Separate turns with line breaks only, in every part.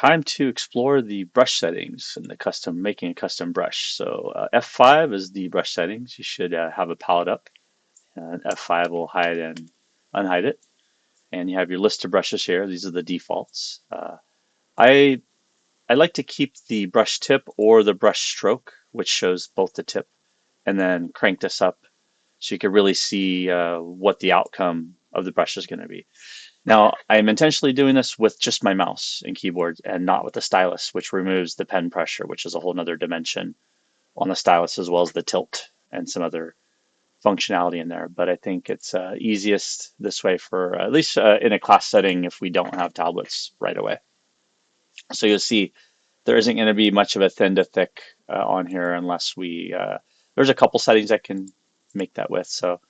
time to explore the brush settings and the making a custom brush. So F5 is the brush settings. You should have a palette up. F5 will hide and unhide it. And you have your list of brushes here. These are the defaults. I I like to keep the brush tip or the brush stroke, which shows both the tip, and then crank this up so you can really see what the outcome of the brush is going to be. Now, I'm intentionally doing this with just my mouse and keyboard and not with the stylus, which removes the pen pressure, which is a whole nother dimension on the stylus, as well as the tilt and some other functionality in there. But I think it's easiest this way for at least in a class setting if we don't have tablets right away. So you'll see there isn't going to be much of a thin to thick on here unless there's a couple settings I can make that with. So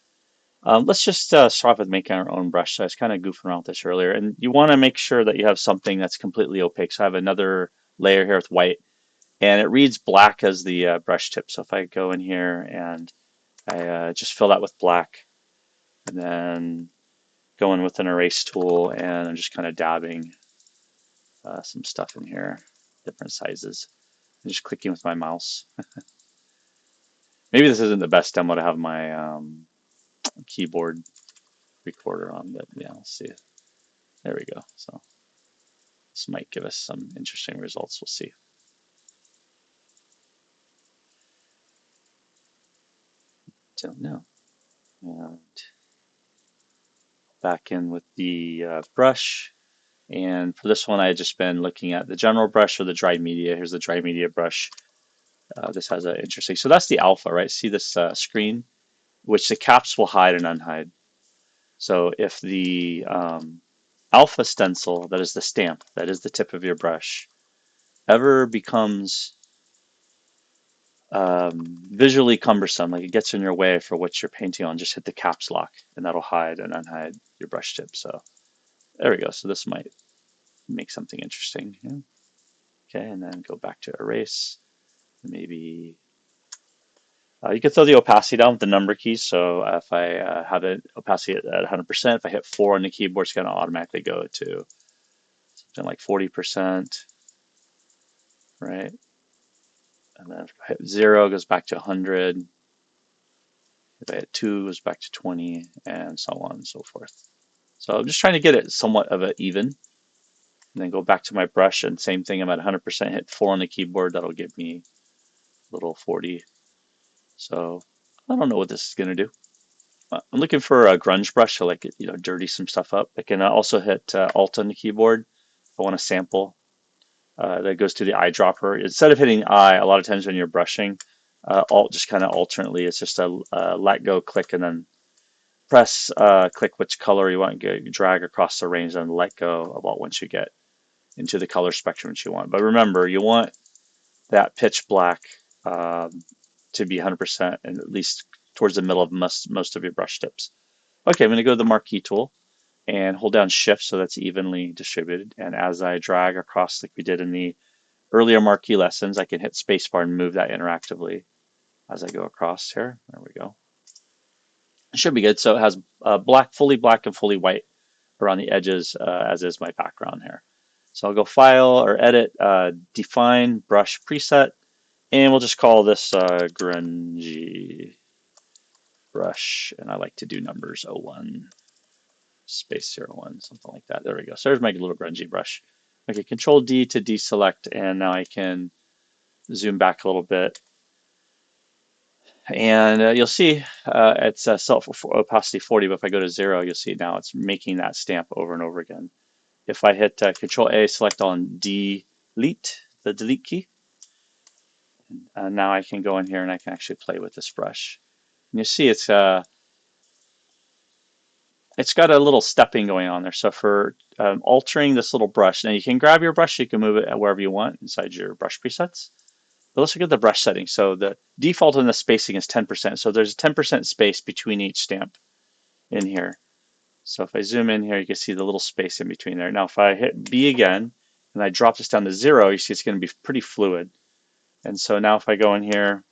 let's just start off with making our own brush. So I was kind of goofing around with this earlier. And you want to make sure that you have something that's completely opaque. So I have another layer here with white, and it reads black as the brush tip. So if I go in here and I just fill that with black, and then go in with an erase tool, and I'm just kind of dabbing some stuff in here, different sizes. I'm just clicking with my mouse. Maybe this isn't the best demo to have my keyboard recorder on, but yeah, let's see. There we go. So this might give us some interesting results. We'll see. Don't know. And back in with the brush. And for this one, I had just been looking at the general brush or the dry media. Here's the dry media brush. This has an interesting, so that's the alpha, right? See this screen, which the caps will hide and unhide. So if the alpha stencil, that is the stamp, that is the tip of your brush, ever becomes visually cumbersome, like it gets in your way for what you're painting on, just hit the caps lock and that'll hide and unhide your brush tip. So there we go. So this might make something interesting. Yeah. Okay, and then go back to erase. Maybe you can throw the opacity down with the number keys. So if I have it opacity at 100%, if I hit 4 on the keyboard, it's going to automatically go to something like 40%, right? And then if I hit 0, it goes back to 100. If I hit 2, it goes back to 20, and so on and so forth. So I'm just trying to get it somewhat of an even. And then go back to my brush, and same thing, I'm at 100%, hit 4 on the keyboard, that'll give me a little 40. So I don't know what this is going to do. I'm looking for a grunge brush to like dirty some stuff up. I can also hit Alt on the keyboard if I want to sample. That goes to the eyedropper. Instead of hitting I, a lot of times when you're brushing, Alt just kind of alternately. It's just a let go, click, and then press click which color you want. Drag across the range and let go about once you get into the color spectrum that you want. But remember, you want that pitch black to be 100% and at least towards the middle of most of your brush tips. Okay, I'm going to go to the marquee tool and hold down shift so that's evenly distributed. And as I drag across like we did in the earlier marquee lessons, I can hit spacebar and move that interactively as I go across here. There we go. It should be good. So it has fully black and fully white around the edges, as is my background here. So I'll go File or Edit, Define Brush Preset, and we'll just call this grungy brush. And I like to do numbers 01, space 01, something like that. There we go. So there's my little grungy brush. Okay, Control D to deselect, and now I can zoom back a little bit. And you'll see it's self opacity 40, but if I go to 0, you'll see now it's making that stamp over and over again. If I hit Control A, select on delete, the delete key, now I can go in here and I can actually play with this brush. And you see it's got a little stepping going on there. So for altering this little brush, now you can grab your brush, you can move it wherever you want inside your brush presets. But let's look at the brush settings. So the default in the spacing is 10%. So there's a 10% space between each stamp in here. So if I zoom in here, you can see the little space in between there. Now if I hit B again and I drop this down to 0, you see it's going to be pretty fluid. And so now if I go in here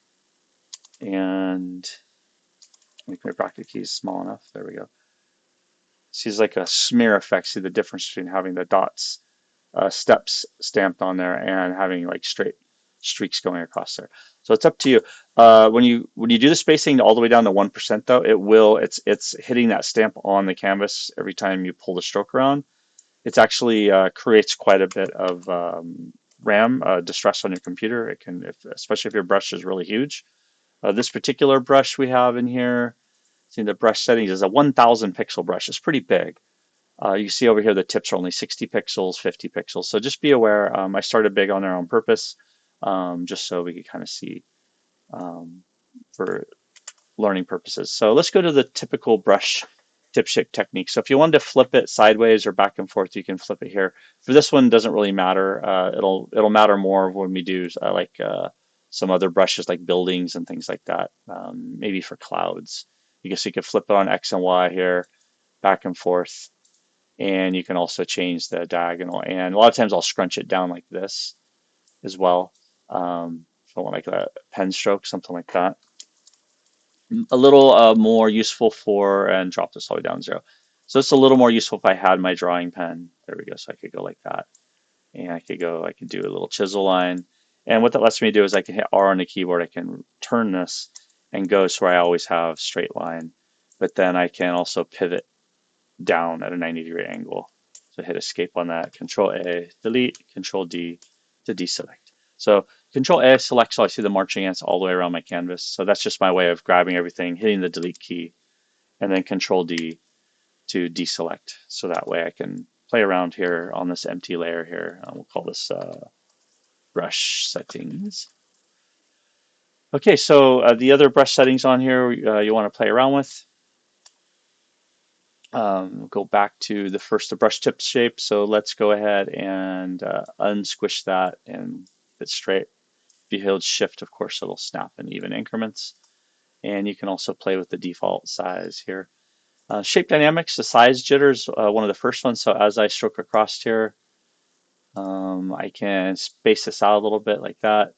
and make my bracket keys small enough, there we go. See, it's like a smear effect. See the difference between having the dots steps stamped on there and having like straight streaks going across there. So it's up to you. When you do the spacing all the way down to 1% though, it's hitting that stamp on the canvas every time you pull the stroke around. It's actually creates quite a bit of RAM distress on your computer. It can, especially if your brush is really huge. This particular brush we have in here, see the brush settings is a 1000 pixel brush. It's pretty big. You see over here the tips are only 60 pixels, 50 pixels. So just be aware. I started big on there on purpose, just so we could kind of see um, for learning purposes. So let's go to the typical brush tip shape technique. So if you wanted to flip it sideways or back and forth, you can flip it here. For this one, doesn't really matter. It'll matter more when we do some other brushes like buildings and things like that. Maybe for clouds, you can flip it on X and Y here, back and forth, and you can also change the diagonal. And a lot of times I'll scrunch it down like this as well. If I want like a pen stroke, something like that. A little more useful for, and drop this all the way down 0. So it's a little more useful if I had my drawing pen. There we go. So I could go like that. And I could do a little chisel line. And what that lets me do is I can hit R on the keyboard. I can turn this and go so I always have straight line. But then I can also pivot down at a 90-degree angle. So hit escape on that, Control A, delete, Control D to deselect. So Control A selects, so I see the marching ants all the way around my canvas. So that's just my way of grabbing everything, hitting the delete key, and then Control D to deselect. So that way I can play around here on this empty layer here. We'll call this brush settings. Okay, so the other brush settings on here you want to play around with. Go back to the brush tip shape. So let's go ahead and unsquish that and fit straight. If you hold shift, of course, it'll snap in even increments. And you can also play with the default size here. Shape dynamics, the size jitter is one of the first ones. So as I stroke across here, I can space this out a little bit like that.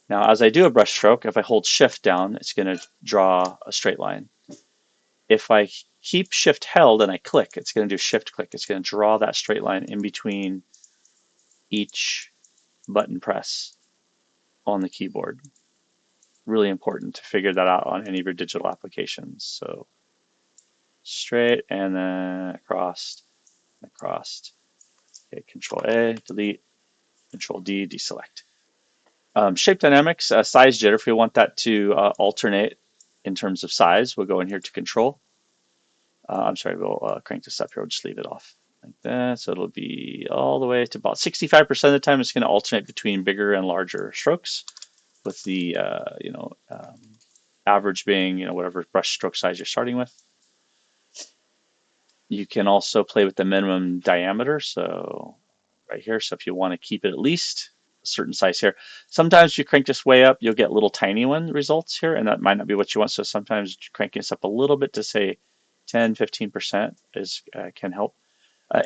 Now, as I do a brush stroke, if I hold shift down, it's going to draw a straight line. If I keep shift held and I click, it's going to do shift click. It's going to draw that straight line in between each button press on the keyboard. Really important to figure that out on any of your digital applications. So straight and then across, across. Okay, Control A, delete, Control D, deselect. Shape dynamics, size jitter, if we want that to alternate in terms of size, we'll go in here to Control. I'm sorry, we'll crank this up here. We'll just leave it off like that. So it'll be all the way to about 65% of the time. It's going to alternate between bigger and larger strokes, with the average being whatever brush stroke size you're starting with. You can also play with the minimum diameter. So right here. So if you want to keep it at least a certain size here, sometimes you crank this way up, you'll get little tiny one results here, and that might not be what you want. So sometimes cranking this up a little bit to say 10, 15% can help.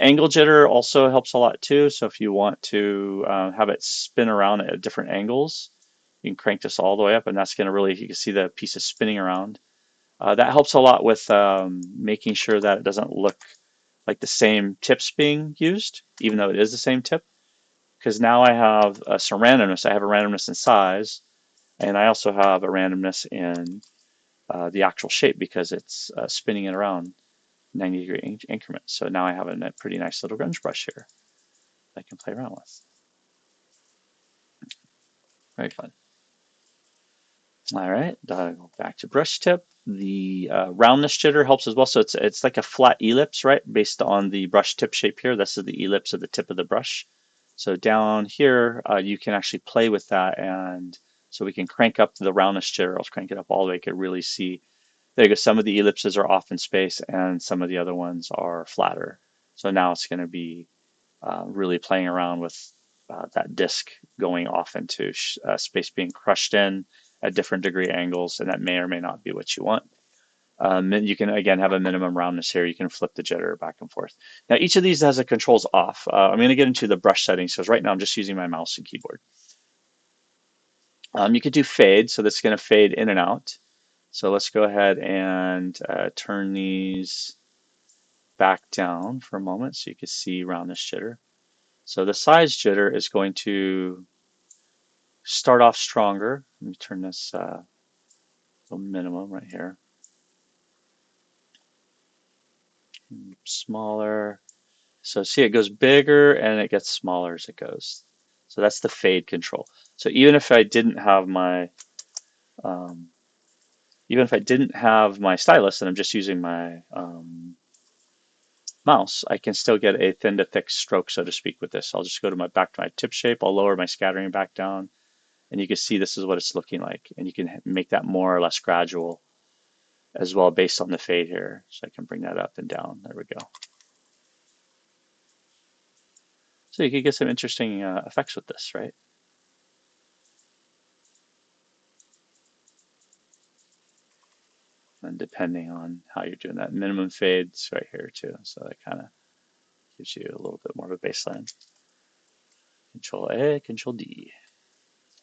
Angle jitter also helps a lot too. So if you want to have it spin around at different angles, you can crank this all the way up, and that's going to really, you can see the pieces spinning around. That helps a lot with making sure that it doesn't look like the same tips being used, even though it is the same tip. Because now I have some randomness. I have a randomness in size, and I also have a randomness in the actual shape because it's spinning it around 90-degree increments. So now I have a pretty nice little grunge brush here that I can play around with. Very fun. All right, go back to brush tip. The roundness jitter helps as well. So it's like a flat ellipse, right? Based on the brush tip shape here. This is the ellipse of the tip of the brush. So down here, you can actually play with that. And so we can crank up the roundness jitter. I'll crank it up all the way. You can really see, there you go. Some of the ellipses are off in space and some of the other ones are flatter. So now it's going to be really playing around with that disc going off into space, being crushed in at different degree angles, and that may or may not be what you want. And you can again have a minimum roundness here. You can flip the jitter back and forth. Now each of these has the controls off. I'm going to get into the brush settings because right now I'm just using my mouse and keyboard. You could do fade, so that's going to fade in and out. So let's go ahead and turn these back down for a moment so you can see roundness jitter. So the size jitter is going to start off stronger. Let me turn this to minimum right here. Smaller. So see, it goes bigger and it gets smaller as it goes. So that's the fade control. So um, even if I didn't have my stylus and I'm just using my mouse, I can still get a thin to thick stroke, so to speak, with this. I'll just go to back to my tip shape. I'll lower my scattering back down, and you can see this is what it's looking like. And you can make that more or less gradual as well based on the fade here. So I can bring that up and down. There we go. So you can get some interesting effects with this, right? And depending on how you're doing that, minimum fades right here too. So that kind of gives you a little bit more of a baseline. Control A, Control D.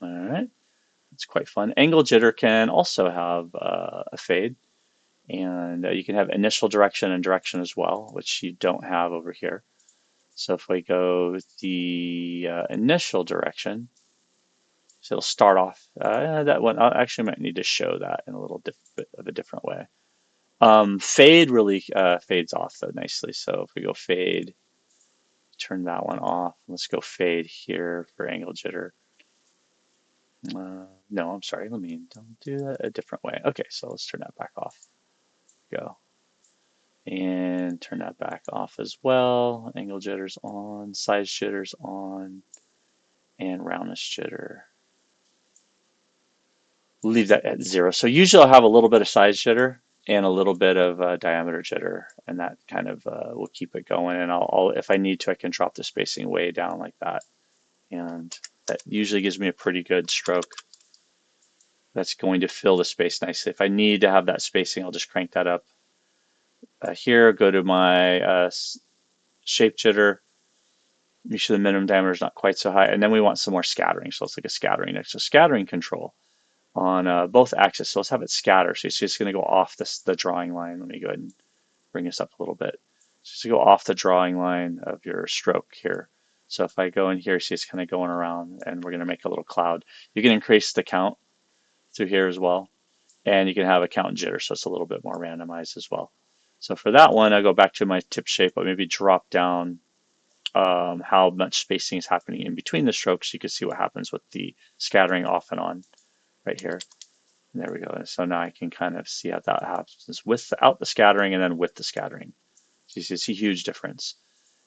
All right, it's quite fun. Angle jitter can also have a fade, and you can have initial direction and direction as well, which you don't have over here. So if we go the initial direction, so it'll start off that one. I actually might need to show that in a little bit of a different way. Fade really fades off though nicely. So if we go fade, turn that one off. Let's go fade here for angle jitter. No, I'm sorry. Don't do that a different way. Okay, so let's turn that back off. Go. And turn that back off as well. Angle jitters on, size jitters on, and roundness jitter. Leave that at 0. So usually I'll have a little bit of size jitter and a little bit of diameter jitter, and that kind of will keep it going. And if I need to, I can drop the spacing way down like that, and that usually gives me a pretty good stroke. That's going to fill the space nicely. If I need to have that spacing, I'll just crank that up. Here, go to my shape jitter. Make sure the minimum diameter is not quite so high, and then we want some more scattering. So let's take a scattering next. So scattering control on both axes. So let's have it scatter. So you see it's going to go off the drawing line. Let me go ahead and bring this up a little bit. Just to go off the drawing line of your stroke here. So if I go in here, see it's kind of going around, and we're going to make a little cloud. You can increase the count through here as well, and you can have a count and jitter, so it's a little bit more randomized as well. So for that one, I go back to my tip shape, but maybe drop down how much spacing is happening in between the strokes. You can see what happens with the scattering off and on right here. And there we go. So now I can kind of see how that happens without the scattering and then with the scattering. So you see a huge difference.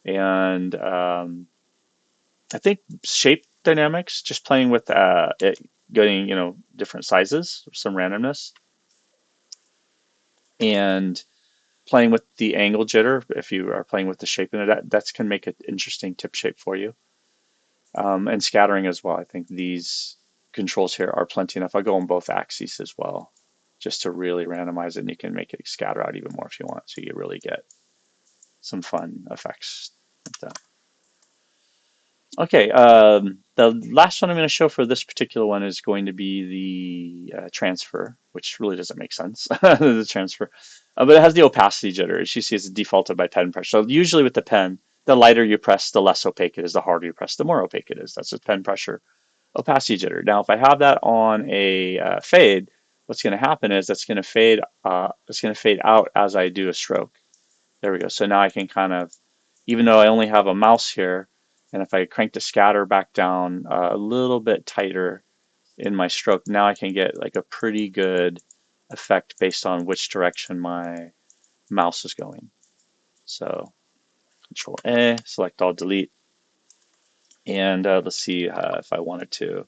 And I think shape dynamics, just playing with it, getting different sizes, some randomness, and playing with the angle jitter. If you are playing with the shape in it, that's can make an interesting tip shape for you. And scattering as well. I think these controls here are plenty enough. I'll go on both axes as well, just to really randomize it, and you can make it scatter out even more if you want, so you really get some fun effects like that. Okay, the last one I'm going to show for this particular one is going to be the transfer, which really doesn't make sense, the transfer. But it has the opacity jitter. As you see, it's defaulted by pen pressure. So usually with the pen, the lighter you press, the less opaque it is. The harder you press, the more opaque it is. That's a pen pressure opacity jitter. Now, if I have that on a fade, what's going to happen is that's going to fade. It's going to fade out as I do a stroke. There we go. So now I can kind of, even though I only have a mouse here, and if I crank the scatter back down a little bit tighter in my stroke, now I can get like a pretty good effect based on which direction my mouse is going. So Control A, select all, delete, and let's see if I wanted to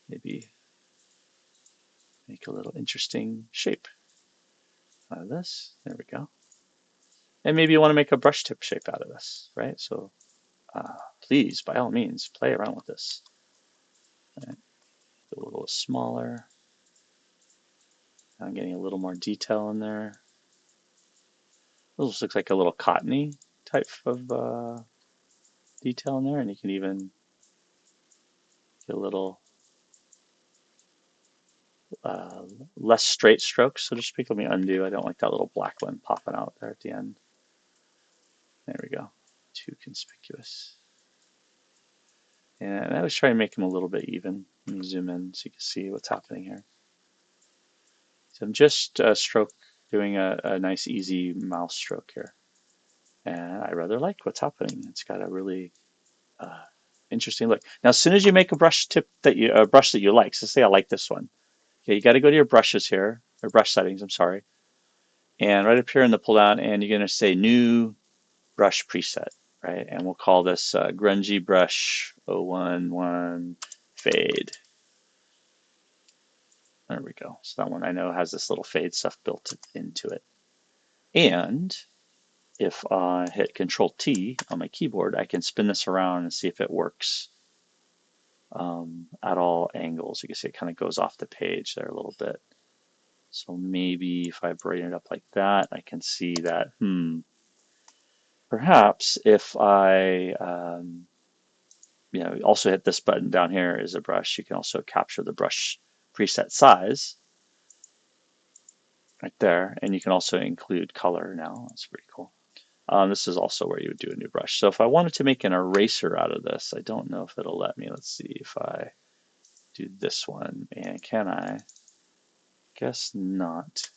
maybe make a little interesting shape out of this. There we go. And maybe you want to make a brush tip shape out of this, right? So please, by all means, play around with this. Right. A little smaller. I'm getting a little more detail in there. This looks like a little cottony type of detail in there, and you can even get a little uh, less straight strokes, so to speak. Let me undo. I don't like that little black one popping out there at the end. There we go. Too conspicuous. And I was trying to make them a little bit even. Let me zoom in so you can see what's happening here. So I'm just doing a nice easy mouse stroke here. And I rather like what's happening. It's got a really uh, interesting look. Now, as soon as you make a brush tip that a brush that you like, so say I like this one. Okay, you got to go to your brushes here, or brush settings, I'm sorry. And right up here in the pull down, and you're going to say new brush preset, right? And we'll call this grungy brush 011 fade. There we go. So that one I know has this little fade stuff built into it. And if I hit Control T on my keyboard, I can spin this around and see if it works at all angles. You can see it kind of goes off the page there a little bit. So maybe if I bring it up like that, I can see that, perhaps if I also hit this button down here is a brush, you can also capture the brush preset size right there, and you can also include color now. That's pretty cool. This is also where you would do a new brush. So if I wanted to make an eraser out of this, I don't know if it'll let me. Let's see if I do this one, and can I? Guess not.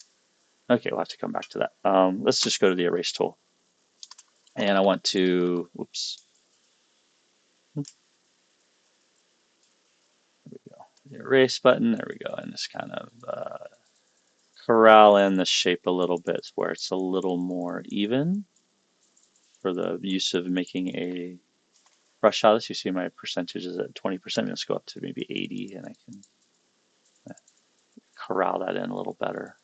Okay, we'll have to come back to that. Let's just go to the erase tool. And I want to, whoops, there we go. The erase button, there we go. And just kind of corral in the shape a little bit where it's a little more even for the use of making a brush out of this. You see my percentage is at 20%. Let's go up to maybe 80 and I can corral that in a little better.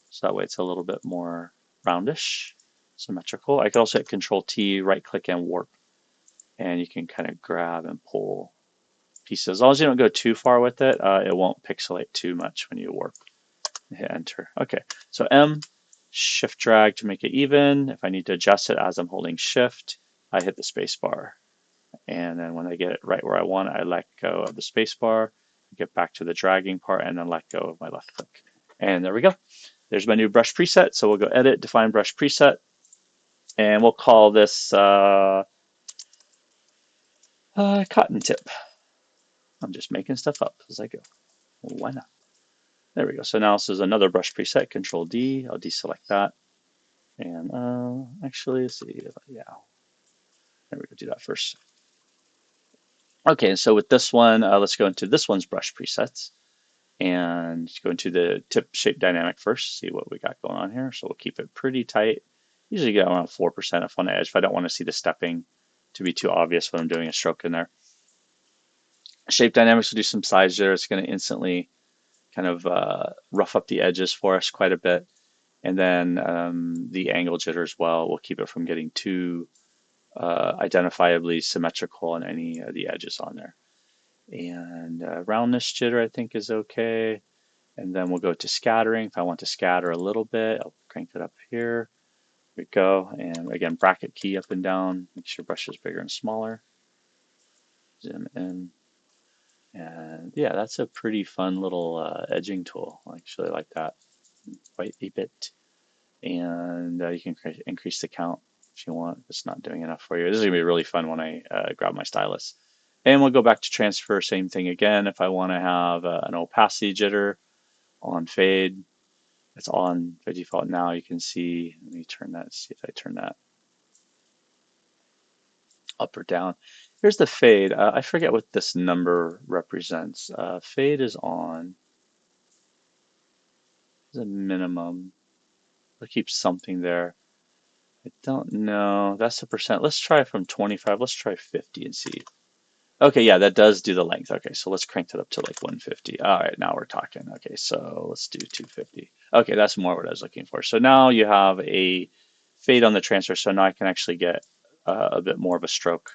So that way it's a little bit more roundish, symmetrical. I can also hit Control T, right click and warp. And you can kind of grab and pull pieces. As long as you don't go too far with it, it won't pixelate too much when you warp. Hit enter. Okay, so M, shift drag to make it even. If I need to adjust it as I'm holding shift, I hit the space bar. And then when I get it right where I want it, I let go of the space bar, get back to the dragging part, and then let go of my left click. And there we go. There's my new brush preset. So we'll go edit, define brush preset, and we'll call this cotton tip. I'm just making stuff up as I go. Why not? There we go. So now this is another brush preset, Control D. I'll deselect that. And actually, let's see. Yeah, there we go. Do that first. Okay, so with this one, let's go into this one's brush presets and go into the tip shape dynamic first, see what we got going on here. So we'll keep it pretty tight. Usually get around 4% up on the edge if I don't want to see the stepping to be too obvious when I'm doing a stroke in there. Shape dynamics will do some size jitter. It's going to instantly kind of rough up the edges for us quite a bit. And then the angle jitter as well will keep it from getting too identifiably symmetrical on any of the edges on there. And roundness jitter I think is okay. And then we'll go to scattering. If I want to scatter a little bit, I'll crank it up here. There we go. And again, bracket key up and down. Make sure brush is bigger and smaller. Zoom in. And yeah, that's a pretty fun little edging tool. I actually like that quite a bit. And you can increase the count if you want. If it's not doing enough for you. This is going to be really fun when I grab my stylus. And we'll go back to transfer, same thing again. If I want to have an opacity jitter on fade, it's on by default now. You can see, let me turn that, see if I turn that up or down. Here's the fade. I forget what this number represents. Fade is on, is a minimum. I'll keep something there. I don't know. That's the percent. Let's try from 25. Let's try 50 and see. Okay, yeah, that does do the length. Okay, so let's crank that up to like 150. All right, now we're talking. Okay, so let's do 250. Okay, that's more what I was looking for. So now you have a fade on the transfer. So now I can actually get a bit more of a stroke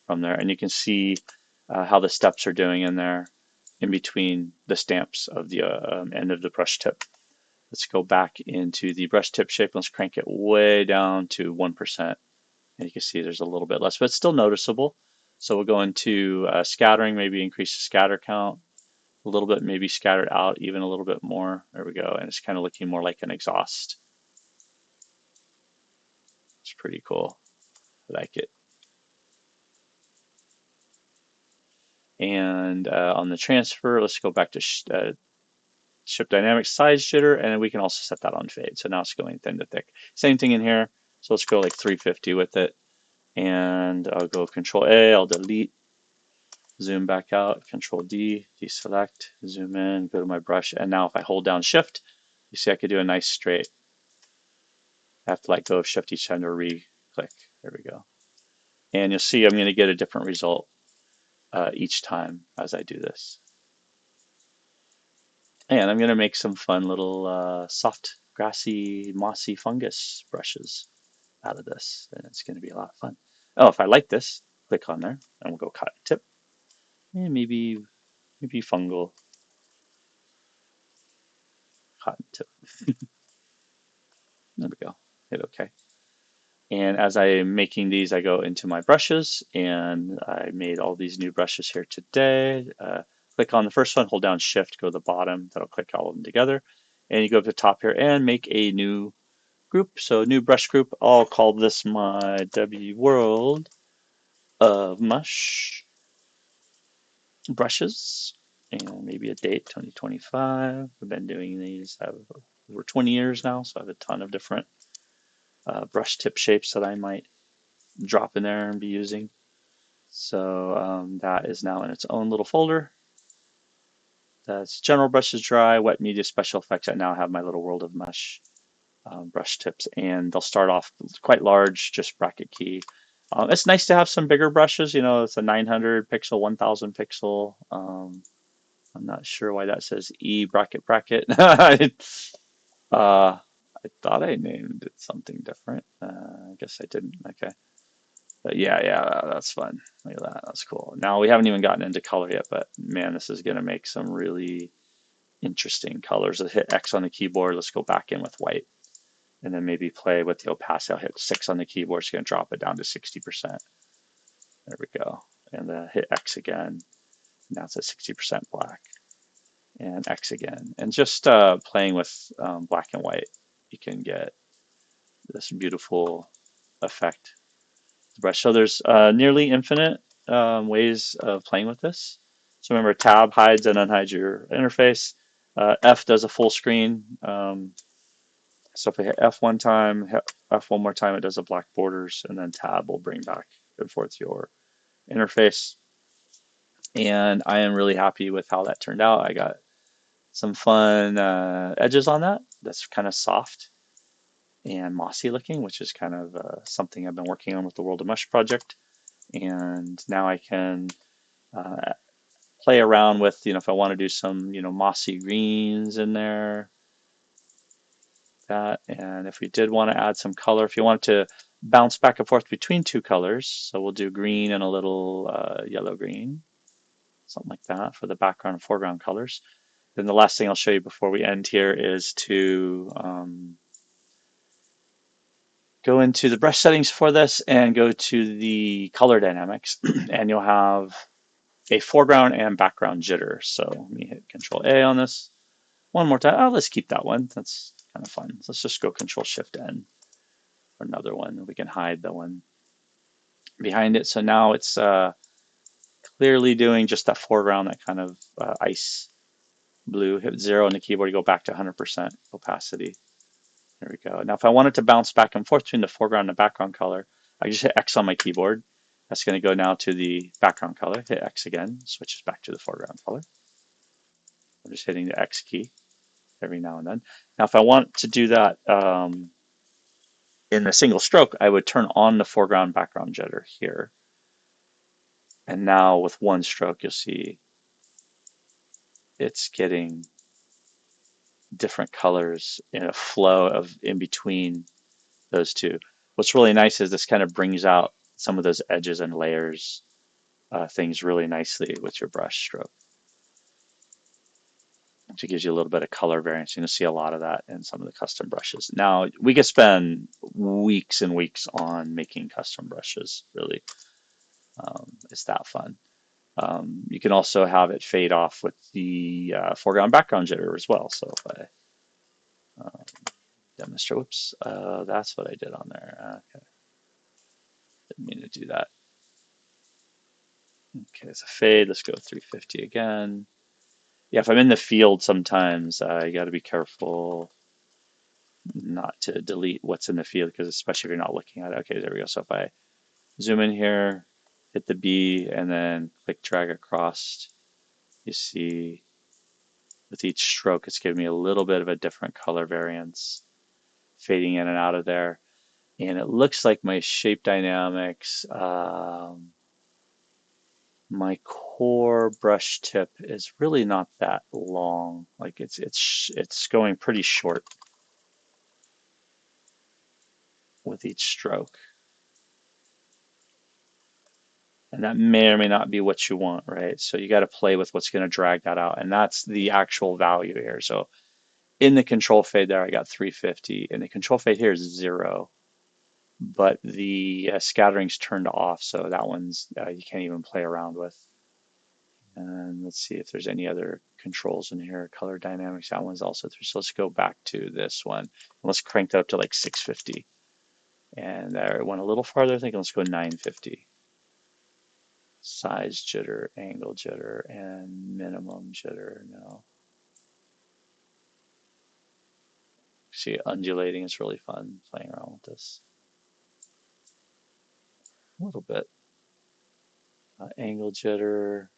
from there. And you can see how the steps are doing in there in between the stamps of the end of the brush tip. Let's go back into the brush tip shape. Let's crank it way down to 1%. And you can see there's a little bit less, but it's still noticeable. So we'll go into scattering, maybe increase the scatter count a little bit, maybe scatter it out even a little bit more. There we go. And it's kind of looking more like an exhaust. It's pretty cool. I like it. And on the transfer, let's go back to Shift Dynamic Size Jitter, and we can also set that on fade. So now it's going thin to thick. Same thing in here. So let's go like 350 with it. And I'll go Control A, I'll delete, zoom back out, Control D, deselect, zoom in, go to my brush. And now if I hold down Shift, you see I could do a nice straight. I have to let go of Shift each time to re-click. There we go. And you'll see I'm going to get a different result each time as I do this. And I'm going to make some fun little soft, grassy, mossy fungus brushes out of this. And it's going to be a lot of fun. Oh, if I like this, click on there and we'll go cotton tip. And maybe fungal cotton tip. There we go. Hit OK. And as I'm making these, I go into my brushes, and I made all these new brushes here today. Click on the first one, hold down Shift, go to the bottom. That'll click all of them together. And you go to the top here and make a new group. So new brush group. I'll call this my W World of Mush brushes, and maybe a date 2025. I've been doing these over 20 years now, so I have a ton of different brush tip shapes that I might drop in there and be using. So that is now in its own little folder. That's general brushes, dry, wet media, special effects. I now have my little world of mush brush tips, and they'll start off quite large, just bracket key. It's nice to have some bigger brushes. You know, it's a 900 pixel, 1000 pixel. I'm not sure why that says E bracket bracket. I thought I named it something different. I guess I didn't. Okay. But yeah, that's fun. Look at that. That's cool. Now we haven't even gotten into color yet, but man, this is going to make some really interesting colors. Let's hit X on the keyboard. Let's go back in with white, and then maybe play with the opacity. I'll hit 6 on the keyboard. It's going to drop it down to 60%. There we go. And then hit X again. Now it's at 60% black. And X again. And just playing with black and white, you can get this beautiful effect. The brush. So there's nearly infinite ways of playing with this. So remember, Tab hides and unhides your interface. F does a full screen. So if I hit F one time, hit F one more time, it does a black borders, and then Tab will bring back and forth your interface. And I am really happy with how that turned out. I got some fun edges on that. That's kind of soft and mossy looking, which is kind of something I've been working on with the World of Mush project. And now I can play around with, if I want to do some, mossy greens in there, that. And if we did want to add some color, if you want to bounce back and forth between two colors, so we'll do green and a little yellow green, something like that for the background and foreground colors. Then the last thing I'll show you before we end here is to go into the brush settings for this and go to the color dynamics, and you'll have a foreground and background jitter. So let me hit Control A on this one more time. Oh, let's keep that one. That's kind of fun. So let's just go Control Shift N for another one. We can hide the one behind it. So now it's clearly doing just that foreground, that kind of ice blue. Hit 0 on the keyboard, you go back to 100% opacity. There we go. Now if I wanted to bounce back and forth between the foreground and the background color, I just hit X on my keyboard. That's going to go now to the background color. Hit X again, switches back to the foreground color. I'm just hitting the X key every now and then. Now if I want to do that in a single stroke, I would turn on the foreground background jitter here. And now with one stroke, you'll see it's getting different colors in a flow of in between those two. What's really nice is this kind of brings out some of those edges and layers things really nicely with your brush stroke. Which gives you a little bit of color variance. You'll see a lot of that in some of the custom brushes. Now, we could spend weeks and weeks on making custom brushes, really. It's that fun. You can also have it fade off with the foreground background jitter as well. So if I demonstrate, whoops, that's what I did on there. Okay, didn't mean to do that. Okay, it's a fade. Let's go 350 again. Yeah, if I'm in the field sometimes, you got to be careful not to delete what's in the field because especially if you're not looking at it. Okay, there we go. So if I zoom in here, hit the B, and then click drag across, you see with each stroke, it's giving me a little bit of a different color variance, fading in and out of there. And it looks like my shape dynamics, my core brush tip is really not that long. Like it's going pretty short with each stroke. And that may or may not be what you want, right? So you got to play with what's going to drag that out. And that's the actual value here. So in the control fade there, I got 350. And the control fade here is 0. But the scattering's turned off. So that one's you can't even play around with. And let's see if there's any other controls in here. Color dynamics, that one's also through. So let's go back to this one. Let's crank that up to like 650. And there it went a little farther. I think let's go 950. Size jitter, angle jitter, and minimum jitter. No. See, undulating is really fun playing around with this. A little bit. Angle jitter,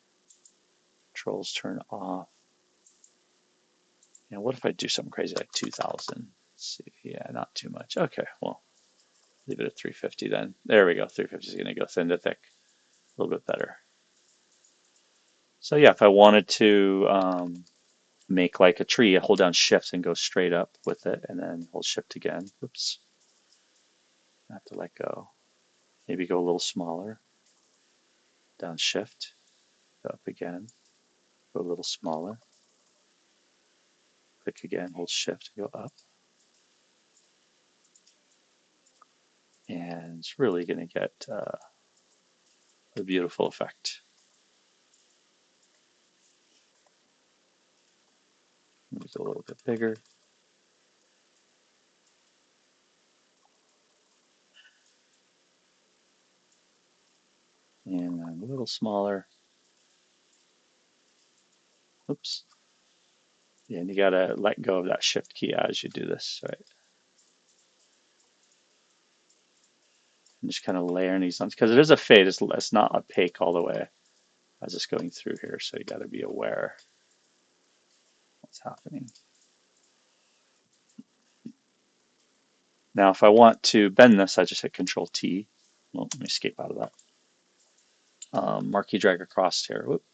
controls turn off. And what if I do something crazy like 2000? Let's see. Yeah, not too much. Okay, well, leave it at 350 then. There we go. 350 is going to go thin to thick. A little bit better. So yeah, if I wanted to make like a tree, I hold down shift and go straight up with it and then hold shift again. Oops. I have to let go. Maybe go a little smaller. Down shift. Go up again. Go a little smaller. Click again, hold shift, go up. And it's really going to get a beautiful effect. Make it a little bit bigger. And a little smaller. Oops. Yeah, and you got to let go of that shift key as you do this, right? And just kind of layering these on, because it is a fade, it's not opaque all the way as it's going through here, so you got to be aware what's happening. Now, if I want to bend this, I just hit Control T. Well, let me escape out of that. Marquee drag across here. Whoop.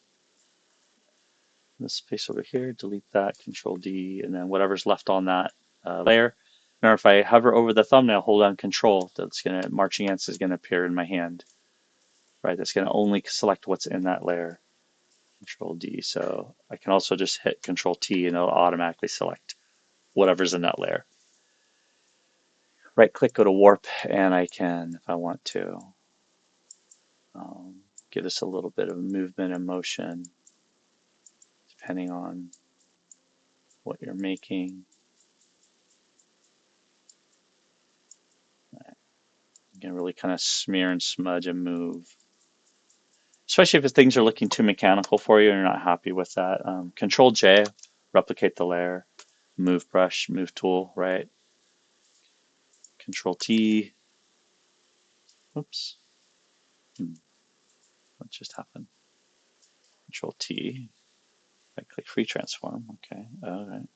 This space over here, delete that, Control D, and then whatever's left on that layer. Now, if I hover over the thumbnail, hold down Control, that's gonna marching ants is gonna appear in my hand, right? That's gonna only select what's in that layer. Control D. So I can also just hit Control T, and it'll automatically select whatever's in that layer. Right click, go to warp, and I can, if I want to, give this a little bit of movement and motion, depending on what you're making. You can really kind of smear and smudge and move, especially if things are looking too mechanical for you and you're not happy with that. Control J, replicate the layer, move brush, move tool, right? Control T. Oops. What just happened? Control T. I click free transform. Okay. All right.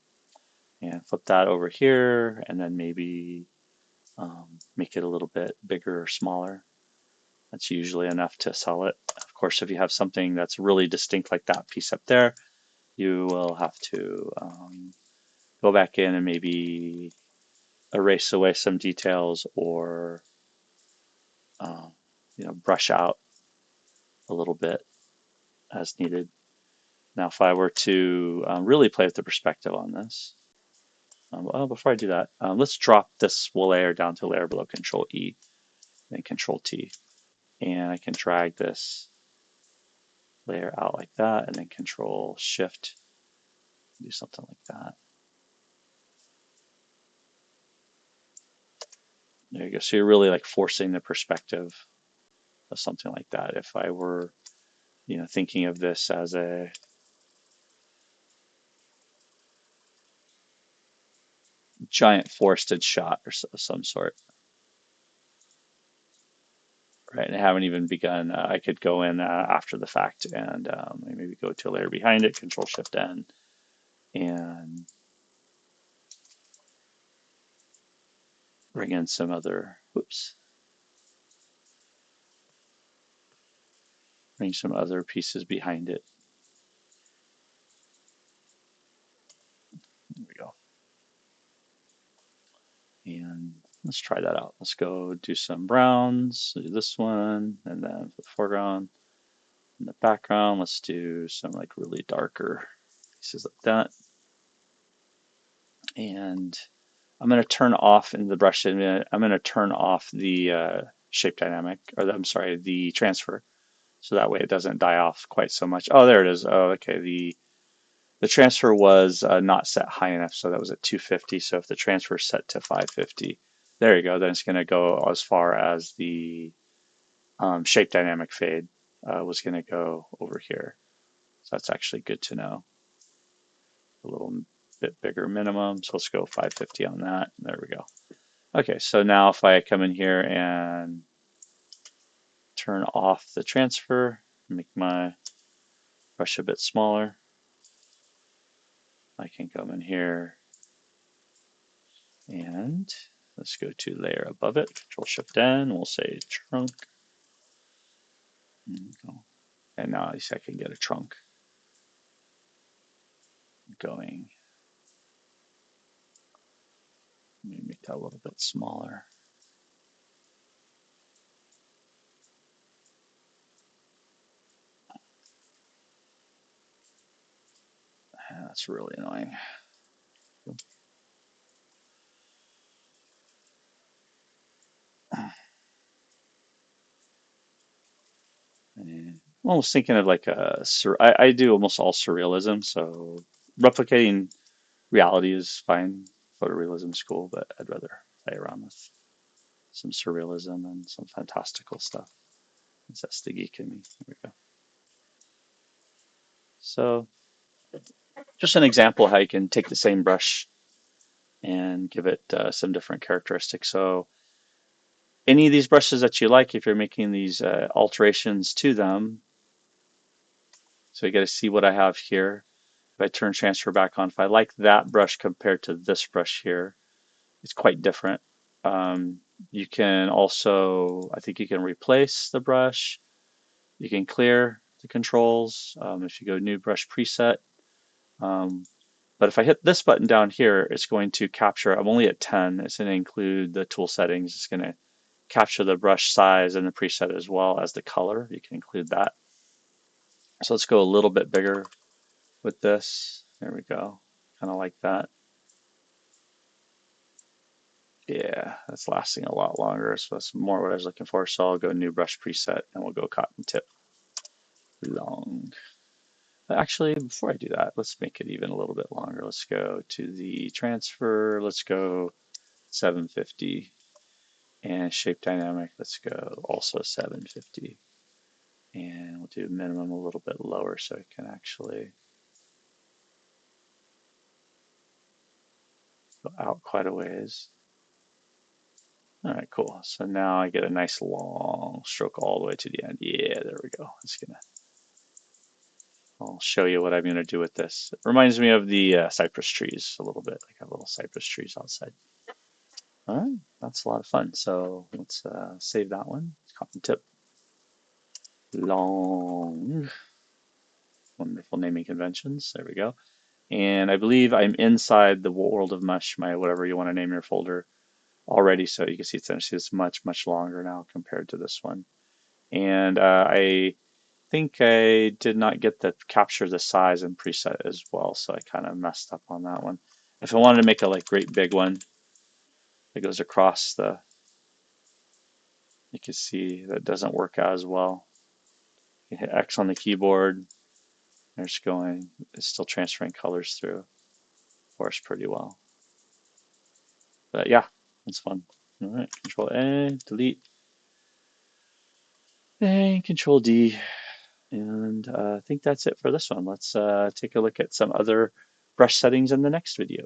And flip that over here, and then maybe make it a little bit bigger or smaller. That's usually enough to sell it. Of course, if you have something that's really distinct like that piece up there, you will have to go back in and maybe erase away some details or brush out a little bit as needed. Now, if I were to really play with the perspective on this, well, before I do that, let's drop this layer down to layer below Control E, then Control T, and I can drag this layer out like that, and then Control Shift, do something like that. There you go. So you're really like forcing the perspective of something like that. If I were thinking of this as a giant forested shot or some sort, right? And I haven't even begun. I could go in after the fact and maybe go to a layer behind it, Control Shift N, and bring in some other, whoops, bring some other pieces behind it. There we go. And let's try that out. Let's go do some browns, do this one, and then for the foreground and the background, let's do some like really darker pieces like that. And I'm going to turn off in the brush in a minute. I'm going to turn off the shape dynamic, or I'm sorry, the transfer, so that way it doesn't die off quite so much. Oh, there it is. Oh, okay. The transfer was not set high enough, so that was at 250. So if the transfer is set to 550, there you go. Then it's going to go as far as the shape dynamic fade was going to go over here. So that's actually good to know. A little bit bigger minimum. So let's go 550 on that. There we go. Okay, so now if I come in here and turn off the transfer, make my brush a bit smaller, I can come in here and let's go to layer above it, Control Shift N, we'll say trunk. And now I can get a trunk going. Let me make that a little bit smaller. That's really annoying. I'm almost thinking of like I do almost all surrealism, so replicating reality is fine. Photorealism is cool, but I'd rather play around with some surrealism and some fantastical stuff. That's the geek in me. There we go. So just an example how you can take the same brush and give it some different characteristics. So any of these brushes that you like, if you're making these alterations to them, so you got to see what I have here. If I turn transfer back on, if I like that brush compared to this brush here, it's quite different. You can also, I think you can replace the brush. You can clear the controls if you go new brush preset. But if I hit this button down here, it's going to capture, I'm only at 10, it's going to include the tool settings. It's going to capture the brush size and the preset as well as the color. You can include that. So let's go a little bit bigger with this. There we go. Kind of like that. Yeah, that's lasting a lot longer. So that's more what I was looking for. So I'll go new brush preset and we'll go cotton tip long. Actually, before I do that, let's make it even a little bit longer. Let's go to the transfer. Let's go 750 and shape dynamic. Let's go also 750 and we'll do minimum a little bit lower so it can actually go out quite a ways. All right, cool. So now I get a nice long stroke all the way to the end. Yeah, there we go. I'll show you what I'm gonna do with this. It reminds me of the cypress trees a little bit. Like I have little cypress trees outside. All right, that's a lot of fun. So let's save that one. Cotton tip long. Wonderful naming conventions. There we go. And I believe I'm inside the World of Mush, my whatever you want to name your folder already. So you can see it's much, much longer now compared to this one. And I think I did not get the capture the size and preset as well. So I kind of messed up on that one. If I wanted to make a like great big one that goes across you can see that doesn't work out as well. You hit X on the keyboard, it's going, it's still transferring colors through. Works pretty well. But yeah, it's fun. All right, Control A, delete, and Control D, and And I think that's it for this one. Let's take a look at some other brush settings in the next video.